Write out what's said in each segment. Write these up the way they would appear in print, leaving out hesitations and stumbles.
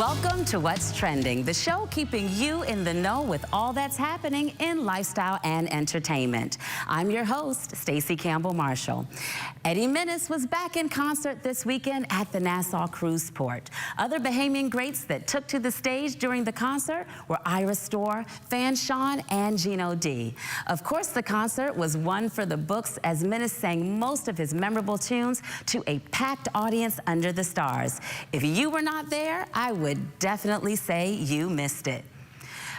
Welcome to What's Trending, the show keeping you in the know with all that's happening in lifestyle and entertainment. I'm your host, Stacey Campbell Marshall. Eddie Menace was back in concert this weekend at the Nassau cruise port. Other Bahamian greats that took to the stage during the concert were Ira Storr, Fan Sean, and Gino D. Of course, the concert was one for the books as Menace sang most of his memorable tunes to a packed audience under the stars. If you were not there, I would definitely say you missed it.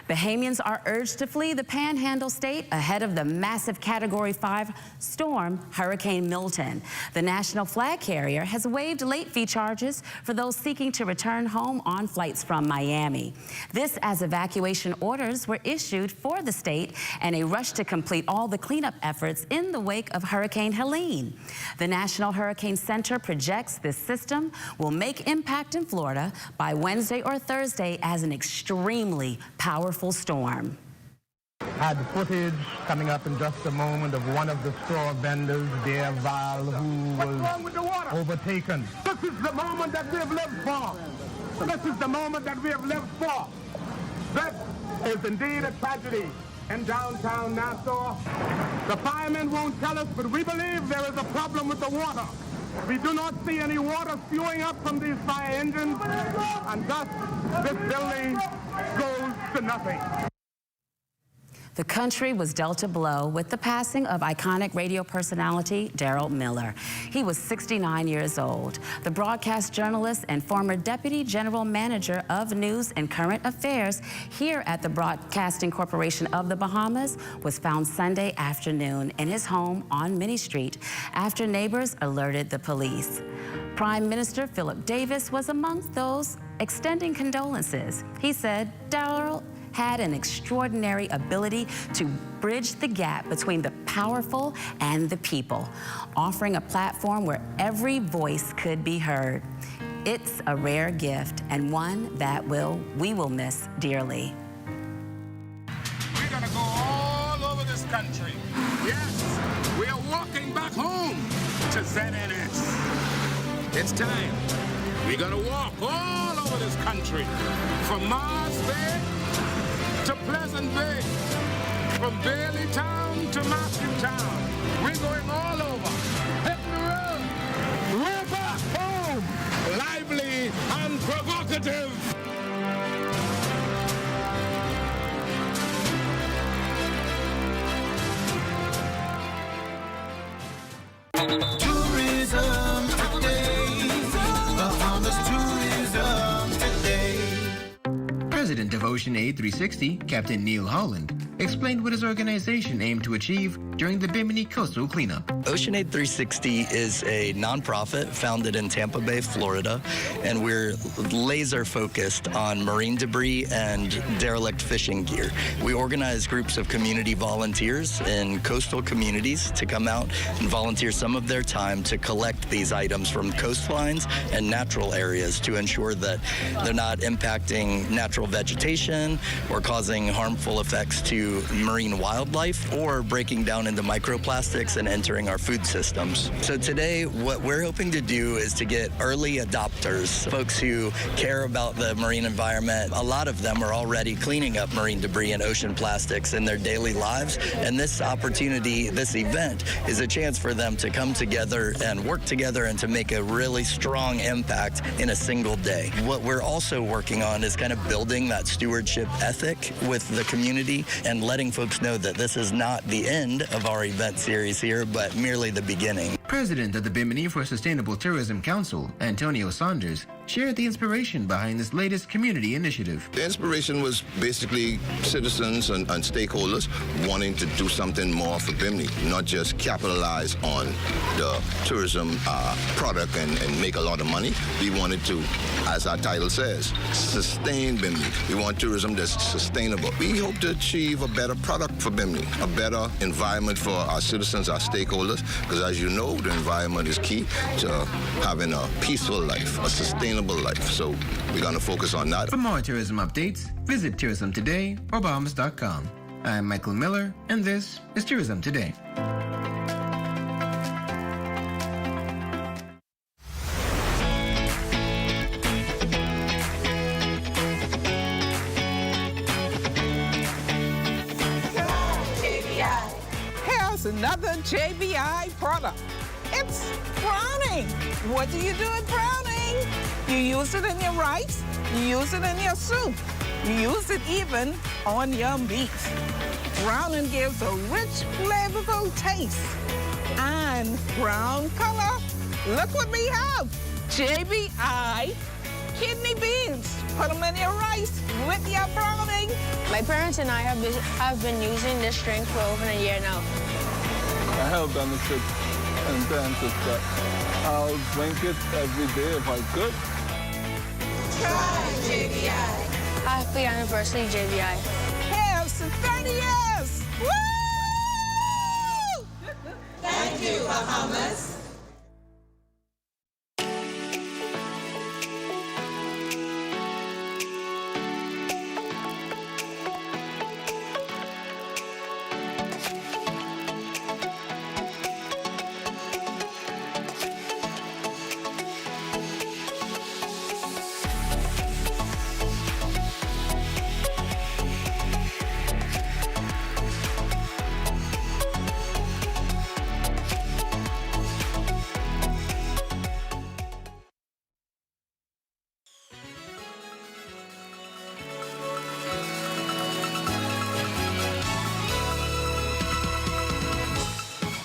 Bahamians are urged to flee the Panhandle state ahead of the massive Category 5 storm, Hurricane Milton. The national flag carrier has waived late fee charges for those seeking to return home on flights from Miami. This as evacuation orders were issued for the state and a rush to complete all the cleanup efforts in the wake of Hurricane Helene. The National Hurricane Center projects this system will make impact in Florida by Wednesday or Thursday as an extremely powerful storm. Had footage coming up in just a moment of one of the store vendors, Darold, who was overtaken. This is the moment that we have lived for. This is the moment that we have lived for. This is indeed a tragedy in downtown Nassau. The firemen won't tell us, but we believe there is a problem with the water. We do not see any water spewing up from these fire engines, and thus this building goes to nothing. The country was dealt a blow with the passing of iconic radio personality Darold Miller. He was 69 years old. The broadcast journalist and former deputy general manager of news and current affairs here at the Broadcasting Corporation of the Bahamas was found Sunday afternoon in his home on Minnie Street after neighbors alerted the police. Prime Minister Philip Davis was amongst those extending condolences. He said Darold had an extraordinary ability to bridge the gap between the powerful and the people, offering a platform where every voice could be heard. It's a rare gift and one that we will miss dearly. We're gonna go all over this country. Yes, we are walking back home to ZNS. It's time. We're gonna walk all over this country, from Mars Bay to Pleasant Bay, from Bailey Town to Matthew Town. We're going all over. Hit the road. We're back home, lively and provocative. Tourism today. Bahamas tourism today. President of Ocean Aid 360, Captain Neil Holland, explained what his organization aimed to achieve during the Bimini coastal cleanup. Ocean Aid 360 is a nonprofit founded in Tampa Bay, Florida, and we're laser focused on marine debris and derelict fishing gear. We organize groups of community volunteers in coastal communities to come out and volunteer some of their time to collect these items from coastlines and natural areas to ensure that they're not impacting natural vegetation or causing harmful effects to marine wildlife or breaking down into microplastics and entering our food systems. So today, what we're hoping to do is to get early adopters, folks who care about the marine environment. A lot of them are already cleaning up marine debris and ocean plastics in their daily lives, and this opportunity, this event, is a chance for them to come together and work together and to make a really strong impact in a single day. What we're also working on is kind of building that stewardship ethic with the community and letting folks know that this is not the end of our event series here, but merely the beginning. President of the Bimini for Sustainable Tourism Council, Antonio Saunders, shared the inspiration behind this latest community initiative. The inspiration was basically citizens and stakeholders wanting to do something more for Bimini, not just capitalize on the tourism product and make a lot of money. We wanted to, as our title says, sustain Bimini. We want tourism that's sustainable. We hope to achieve a better product for Bimini, a better environment for our citizens, our stakeholders, because as you know, the environment is key to having a peaceful life, a sustainable life. So we're going to focus on that. For more tourism updates, visit Tourism Today or Bahamas.com. I'm Michael Miller, and this is Tourism Today. Here's another JBI product. It's browning. What do you do with browning? You use it in your rice, you use it in your soup, you use it even on your meat. Browning gives a rich, flavorful taste. And brown color, look what we have. JBI kidney beans. Put them in your rice with your browning. My parents and I have been using this drink for over a year now. I have benefits and benefits that I'll drink it every day if I could. Try JBI. Happy anniversary, JBI. Here's to 30 years. Woo! Thank you, Bahamas.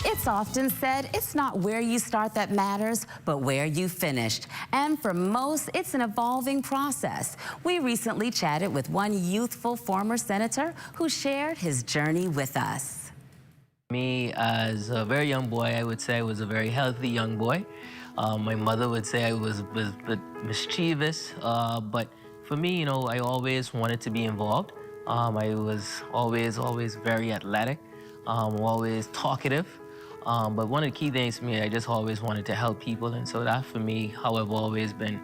It's often said it's not where you start that matters, but where you finished. And for most, it's an evolving process. We recently chatted with one youthful former senator who shared his journey with us. Me, as a very young boy, I would say I was a very healthy young boy. My mother would say I was a bit mischievous, but for me, you know, I always wanted to be involved. I was always very athletic, always talkative. But one of the key things for me, I just always wanted to help people, and so that for me, how I've always been.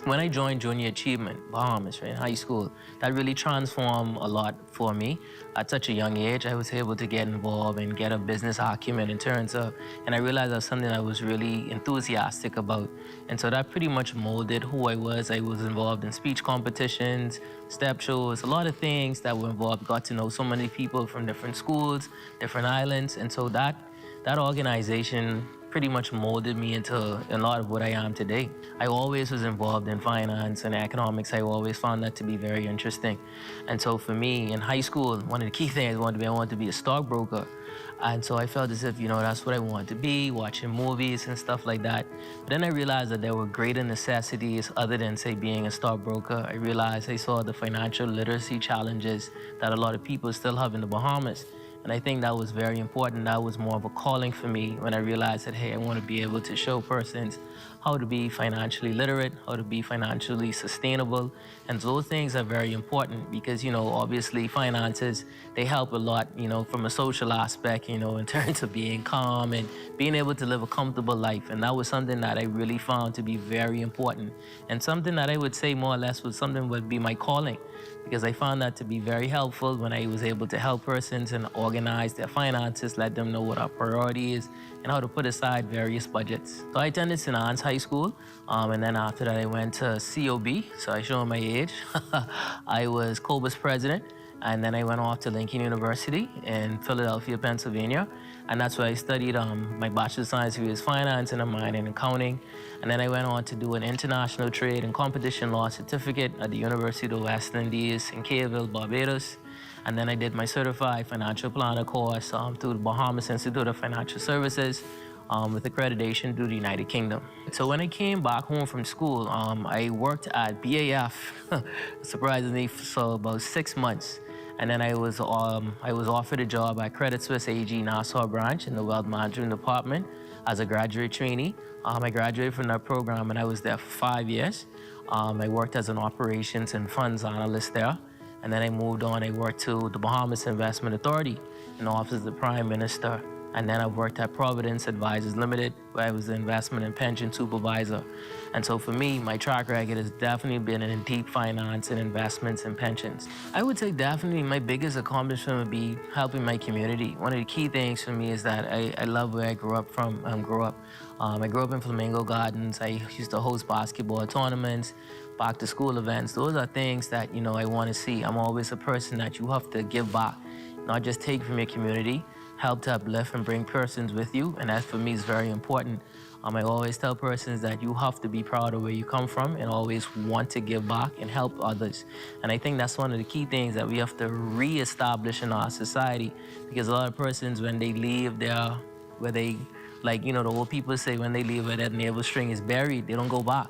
When I joined Junior Achievement, Bahamas, right, in high school, that really transformed a lot for me. At such a young age, I was able to get involved and get a business acumen in terms of, and I realized that was something I was really enthusiastic about. And so that pretty much molded who I was. I was involved in speech competitions, step shows, a lot of things that were involved. Got to know so many people from different schools, different islands, and so that organization pretty much molded me into a lot of what I am today. I always was involved in finance and economics. I always found that to be very interesting. And so for me, in high school, one of the key things I wanted to be a stockbroker. And so I felt as if, you know, that's what I wanted to be, watching movies and stuff like that. But then I realized that there were greater necessities other than, say, being a stockbroker. I saw the financial literacy challenges that a lot of people still have in the Bahamas. And I think that was very important. That was more of a calling for me when I realized that, hey, I want to be able to show persons how to be financially literate, how to be financially sustainable. And those things are very important because, you know, obviously finances, they help a lot, you know, from a social aspect, you know, in terms of being calm and being able to live a comfortable life. And that was something that I really found to be very important. And something that I would say more or less was something would be my calling, because I found that to be very helpful when I was able to help persons and organize their finances, let them know what our priority is, and how to put aside various budgets. So I attended St. Anne's High School, and then after that I went to COB, so I show my age. I was COBA's president, and then I went off to Lincoln University in Philadelphia, Pennsylvania, and that's where I studied my Bachelor of Science degree is Finance and a minor in Accounting. And then I went on to do an International Trade and Competition Law certificate at the University of the West Indies in Cayville, Barbados. And then I did my Certified Financial Planner course through the Bahamas Institute of Financial Services with accreditation through the United Kingdom. So when I came back home from school, I worked at BAF, surprisingly, for about 6 months. And then I was offered a job at Credit Suisse AG Nassau branch in the Wealth Management Department as a graduate trainee. I graduated from that program and I was there for 5 years. I worked as an operations and funds analyst there. And then I moved on, I worked to the Bahamas Investment Authority in the Office of the Prime Minister. And then I worked at Providence Advisors Limited, where I was the investment and pension supervisor. And so for me, my track record has definitely been in deep finance and investments and pensions. I would say definitely my biggest accomplishment would be helping my community. One of the key things for me is that I love where I grew up from. I grew up in Flamingo Gardens. I used to host basketball tournaments, back to school events. Those are things that, you know, I want to see. I'm always a person that you have to give back, not just take from your community. help to uplift and bring persons with you, and that for me is very important. I always tell persons that you have to be proud of where you come from and always want to give back and help others. And I think that's one of the key things that we have to reestablish in our society, because a lot of persons, when they leave there, where they, like, you know, the old people say, when they leave where that navel string is buried, they don't go back.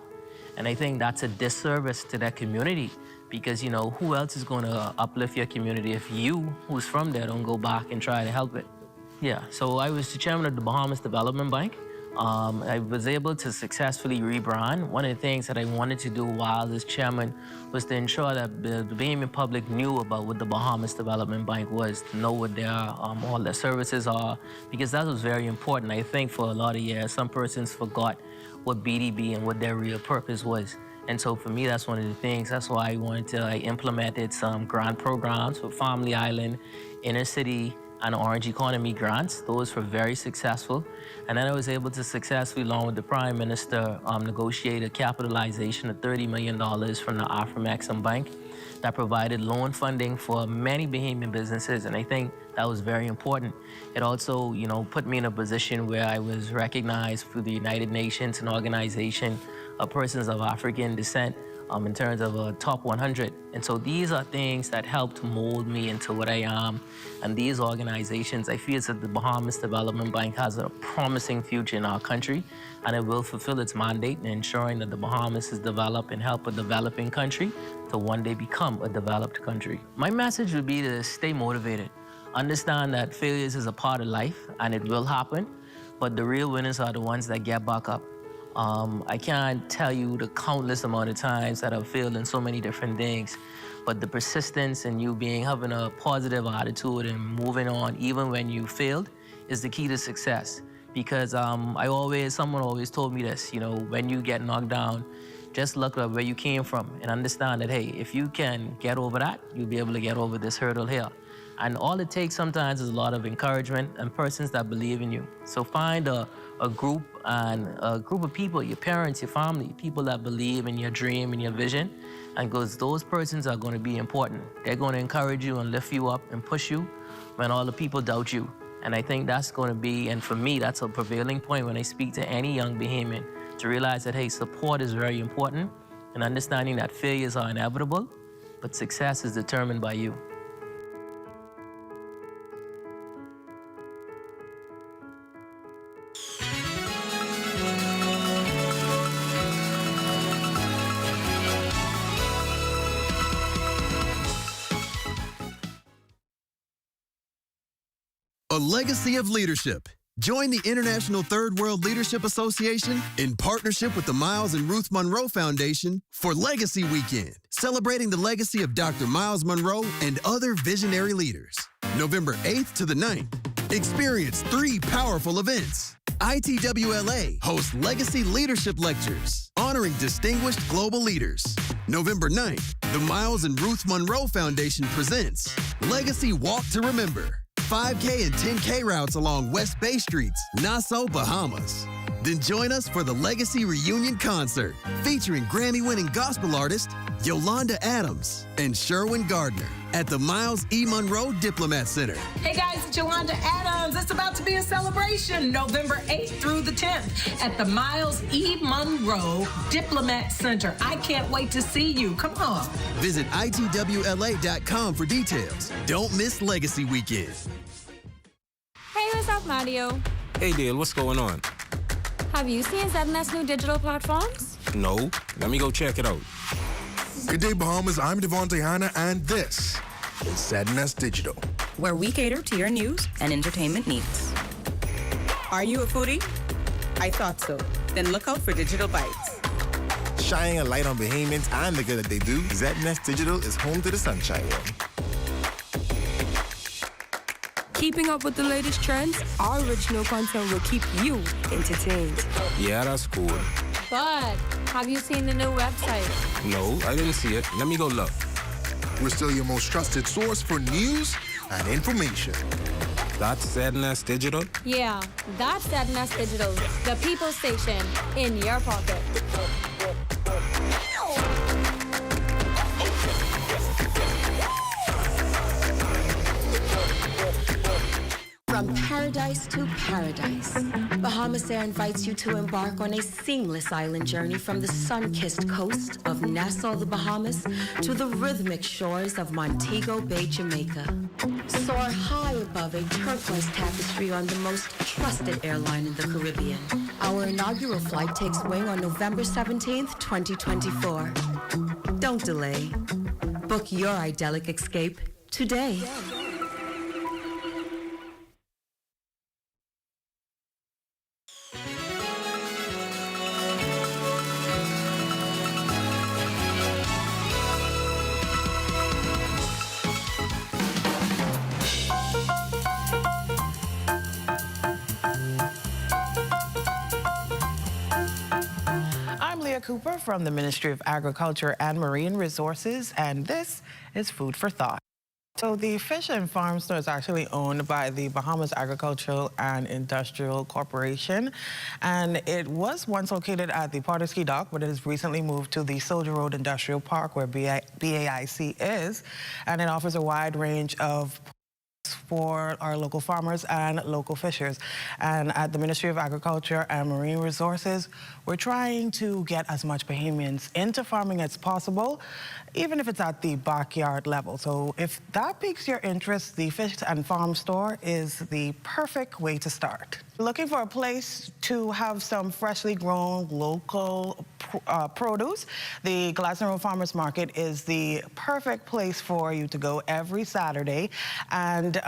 And I think that's a disservice to that community, because, you know, who else is going to uplift your community if you, who's from there, don't go back and try to help it? Yeah, so I was the chairman of the Bahamas Development Bank. I was able to successfully rebrand. One of the things that I wanted to do while as chairman was to ensure that the Bahamian public knew about what the Bahamas Development Bank was, to know what their all their services are, because that was very important. I think for a lot of years, some persons forgot what BDB and what their real purpose was. And so for me, that's one of the things. That's why I implemented some grant programs for Family Island, Inner City, and Orange Economy grants. Those were very successful. And then I was able to successfully, along with the Prime Minister, negotiate a capitalization of $30 million from the Afro-Maxim Bank that provided loan funding for many Bahamian businesses, and I think that was very important. It also, you know, put me in a position where I was recognized through the United Nations, an organization of persons of African descent, in terms of a top 100. And so these are things that helped mold me into what I am. And these organizations, I feel that the Bahamas Development Bank has a promising future in our country, and it will fulfill its mandate in ensuring that the Bahamas is developed and help a developing country to one day become a developed country. My message would be to stay motivated. Understand that failures is a part of life, and it will happen, but the real winners are the ones that get back up. I can't tell you the countless amount of times that I've failed in so many different things, but the persistence and you having a positive attitude and moving on even when you failed is the key to success. Because someone always told me this, you know, when you get knocked down, just look at where you came from and understand that, hey, if you can get over that, you'll be able to get over this hurdle here. And all it takes sometimes is a lot of encouragement and persons that believe in you. So find a group of people, your parents, your family, people that believe in your dream and your vision, and because those persons are going to be important. They're going to encourage you and lift you up and push you when all the people doubt you. And I think that's going to be, and for me, that's a prevailing point when I speak to any young Bahamian, to realize that, hey, support is very important, and understanding that failures are inevitable, but success is determined by you. A legacy of leadership. Join the International Third World Leadership Association in partnership with the Miles and Ruth Monroe Foundation for Legacy Weekend, celebrating the legacy of Dr. Miles Monroe and other visionary leaders. November 8th to the 9th. Experience 3 powerful events. ITWLA hosts Legacy Leadership Lectures, honoring distinguished global leaders. November 9th, the Miles and Ruth Monroe Foundation presents Legacy Walk to Remember. 5K and 10K routes along West Bay Streets, Nassau, Bahamas. Then join us for the Legacy Reunion Concert, featuring Grammy-winning gospel artist Yolanda Adams and Sherwin Gardner at the Miles E. Monroe Diplomat Center. Hey guys, it's Yolanda Adams. It's about to be a celebration, November 8th through the 10th at the Miles E. Monroe Diplomat Center. I can't wait to see you. Come on. Visit ITWLA.com for details. Don't miss Legacy Weekend. Hey, what's up, Mario? Hey, Dale, what's going on? Have you seen ZNS new digital platforms? No. Let me go check it out. Good day, Bahamas. I'm Devontae Hanna, and this is ZNS Digital, where we cater to your news and entertainment needs. Are you a foodie? I thought so. Then look out for Digital Bites. Shining a light on Bahamians and the good that they do, ZNS Digital is home to the Sunshine One. Keeping up with the latest trends, our original content will keep you entertained. Yeah, that's cool. But have you seen the new website? No, I didn't see it. Let me go look. We're still your most trusted source for news and information. That's ZNS Digital? Yeah, that's ZNS Digital, the people station in your pocket. From paradise to paradise, Bahamasair invites you to embark on a seamless island journey from the sun-kissed coast of Nassau, the Bahamas, to the rhythmic shores of Montego Bay, Jamaica. Soar high above a turquoise tapestry on the most trusted airline in the Caribbean. Our inaugural flight takes wing on November 17th, 2024. Don't delay. Book your idyllic escape today. Cooper from the Ministry of Agriculture and Marine Resources, and this is Food for Thought. So the fish and farm store is actually owned by the Bahamas Agricultural and Industrial Corporation, and it was once located at the Potterski Dock, but it has recently moved to the Soldier Road Industrial Park where BAIC is, and it offers a wide range of for our local farmers and local fishers. And at the Ministry of Agriculture and Marine Resources, we're trying to get as much Bahamians into farming as possible, even if it's at the backyard level. So if that piques your interest, the Fish and Farm Store is the perfect way to start. Looking for a place to have some freshly grown local produce, the Glasgow Farmers Market is the perfect place for you to go every Saturday. And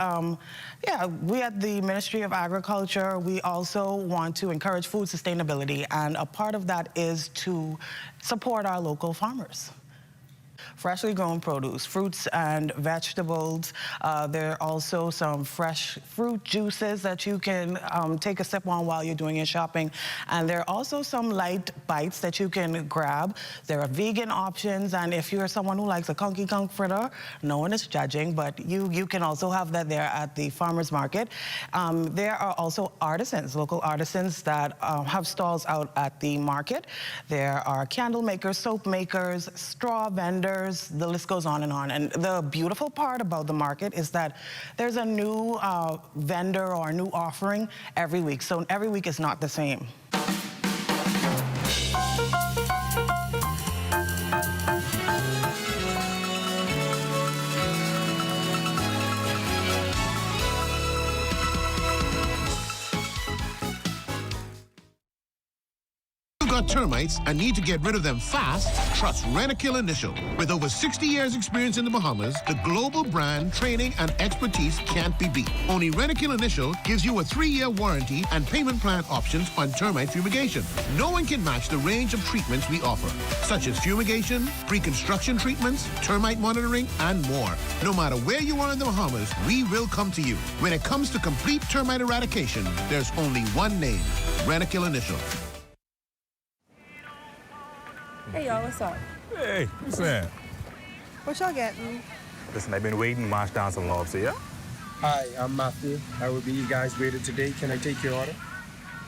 yeah, we at the Ministry of Agriculture, we also want to encourage food sustainability, and a part of that is to support our local farmers. Freshly grown produce, fruits and vegetables. There are also some fresh fruit juices that you can take a sip on while you're doing your shopping. And there are also some light bites that you can grab. There are vegan options, and if you're someone who likes a conky conk fritter, no one is judging, but you can also have that there at the farmers market. There are also artisans, local artisans that have stalls out at the market. There are candle makers, soap makers, straw vendors, the list goes on and on. And the beautiful part about the market is that there's a new vendor or a new offering every week. So every week is not the same. Got termites and need to get rid of them fast? Trust Rentokil Initial. With over 60 years experience in the Bahamas, the global brand, training, and expertise can't be beat. Only Rentokil Initial gives you a 3-year warranty and payment plan options on termite fumigation. No one can match the range of treatments we offer, such as fumigation, pre-construction treatments, termite monitoring, and more. No matter where you are in the Bahamas, we will come to you. When it comes to complete termite eradication, there's only one name, Rentokil Initial. Hey, y'all, what's up? Hey, what's that? What y'all getting? Listen, I've been waiting to march down some lobster, yeah? Hi, I'm Matthew. I will be you guys' waiter today. Can I take your order?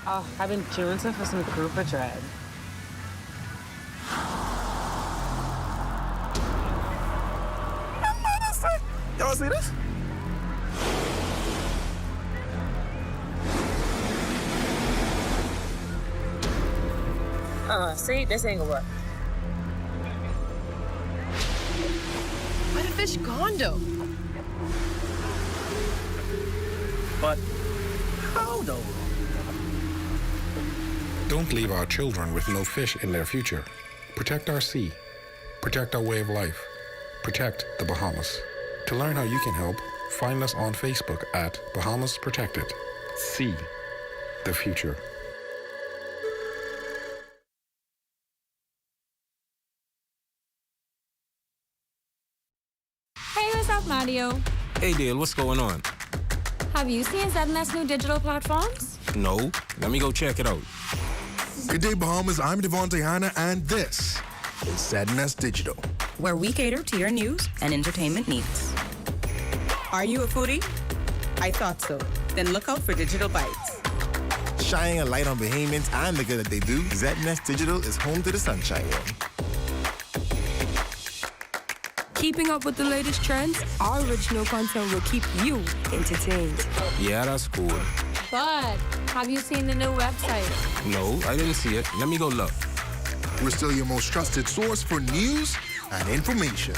Oh, I've been jonesing for some grouper dread. Y'all see this? See, this ain't gonna work. Where the fish gone, though? But how, though? Don't leave our children with no fish in their future. Protect our sea. Protect our way of life. Protect the Bahamas. To learn how you can help, find us on Facebook at Bahamas Protected. Sea the future. Hey, what's up, Mario? Hey, Dale, what's going on? Have you seen ZNS new digital platforms? No. Let me go check it out. Good day, Bahamas. I'm Devontae Hanna, and this is ZNS Digital, where we cater to your news and entertainment needs. Are you a foodie? I thought so. Then look out for Digital Bites. Shining a light on Bahamians and the good that they do, ZNS Digital is home to the sunshine. Keeping up with the latest trends, our original content will keep you entertained. Yeah, that's cool. But have you seen the new website? No, I didn't see it. Let me go look. We're still your most trusted source for news and information.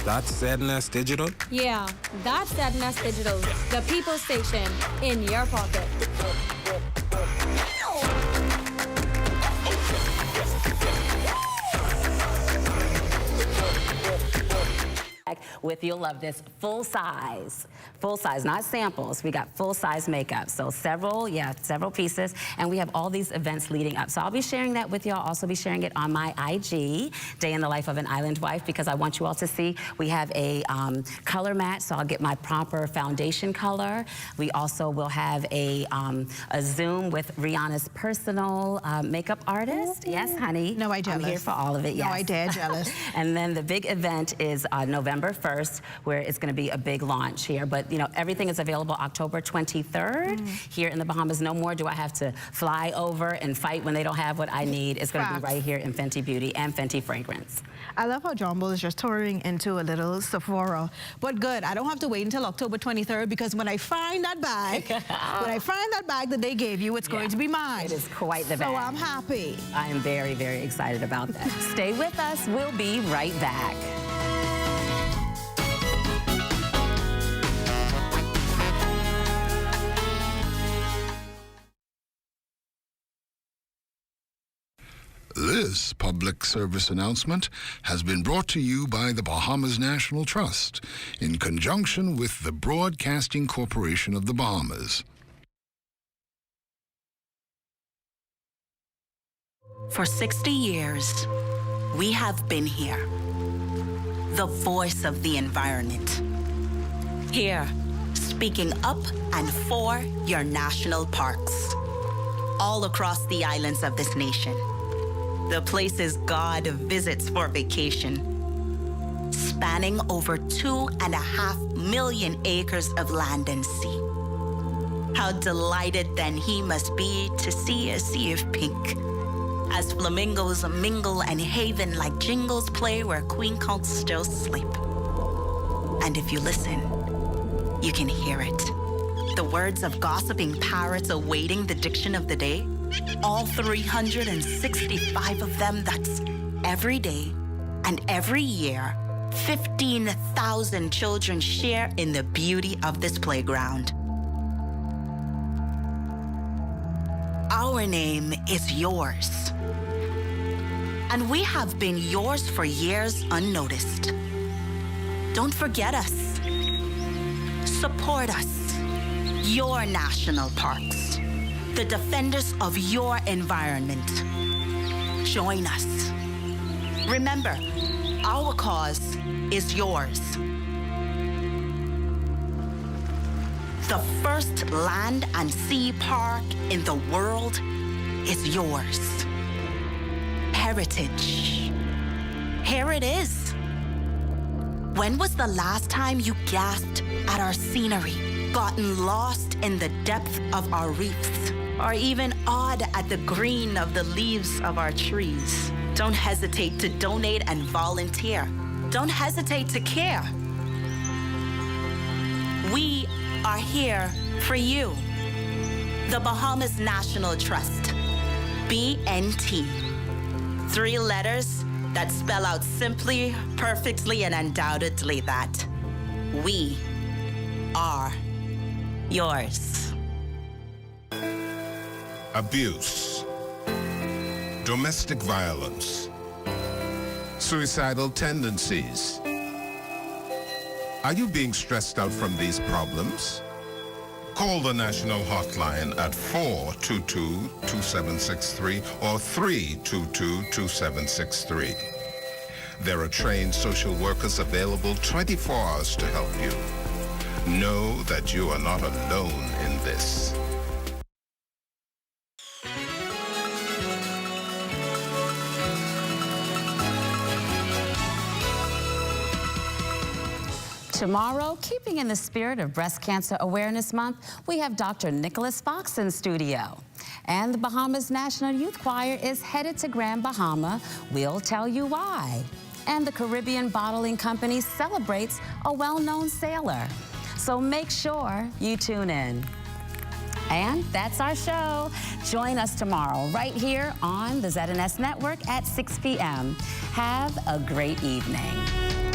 That's ZNS Digital? Yeah, that's ZNS Digital, the people station in your pocket. With, you'll love this, full size, not samples. We got full size makeup. So several pieces. And we have all these events leading up. So I'll be sharing that with y'all. Also be sharing it on my IG, Day in the Life of an Island Wife, because I want you all to see we have a color match. So I'll get my proper foundation color. We also will have a Zoom with Rihanna's personal makeup artist. Yes, honey. No, I jealous. I'm here for all of it, yes. No, I dare jealous. And then the big event is November 1st, where it's going to be a big launch here. But, you know, everything is available October 23rd here in the Bahamas. No more do I have to fly over and fight when they don't have what I need. It's going to be right here in Fenty Beauty and Fenty Fragrance. I love how John Bull is just touring into a little Sephora. But good, I don't have to wait until October 23rd, because when I find that bag, that they gave you, it's going to be mine. It is quite the bag. So I'm happy. I am very, very excited about that. Stay with us. We'll be right back. This public service announcement has been brought to you by the Bahamas National Trust in conjunction with the Broadcasting Corporation of the Bahamas. For 60 years, we have been here, the voice of the environment. Here, speaking up and for your national parks, all across the islands of this nation. The places God visits for vacation, spanning over 2.5 million acres of land and sea. How delighted then he must be to see a sea of pink, as flamingos mingle and haven like jingles play where queen counts still sleep. And if you listen, you can hear it. The words of gossiping parrots awaiting the diction of the day. All 365 of them, that's every day and every year, 15,000 children share in the beauty of this playground. Our name is yours. And we have been yours for years unnoticed. Don't forget us. Support us. Your national parks. The defenders of your environment. Join us. Remember, our cause is yours. The first land and sea park in the world is yours. Heritage. Here it is. When was the last time you gasped at our scenery, gotten lost in the depth of our reefs, or even awed at the green of the leaves of our trees? Don't hesitate to donate and volunteer. Don't hesitate to care. We are here for you. The Bahamas National Trust, BNT. 3 letters that spell out simply, perfectly, and undoubtedly that we are yours. Abuse, domestic violence, suicidal tendencies. Are you being stressed out from these problems? Call the national hotline at 422-2763 or 322-2763. There are trained social workers available 24 hours to help you. Know that you are not alone in this. Tomorrow, keeping in the spirit of Breast Cancer Awareness Month, we have Dr. Nicholas Fox in studio. And the Bahamas National Youth Choir is headed to Grand Bahama. We'll tell you why. and the Caribbean Bottling Company celebrates a well-known sailor. So make sure you tune in. And that's our show. Join us tomorrow right here on the ZNS Network at 6 p.m. Have a great evening.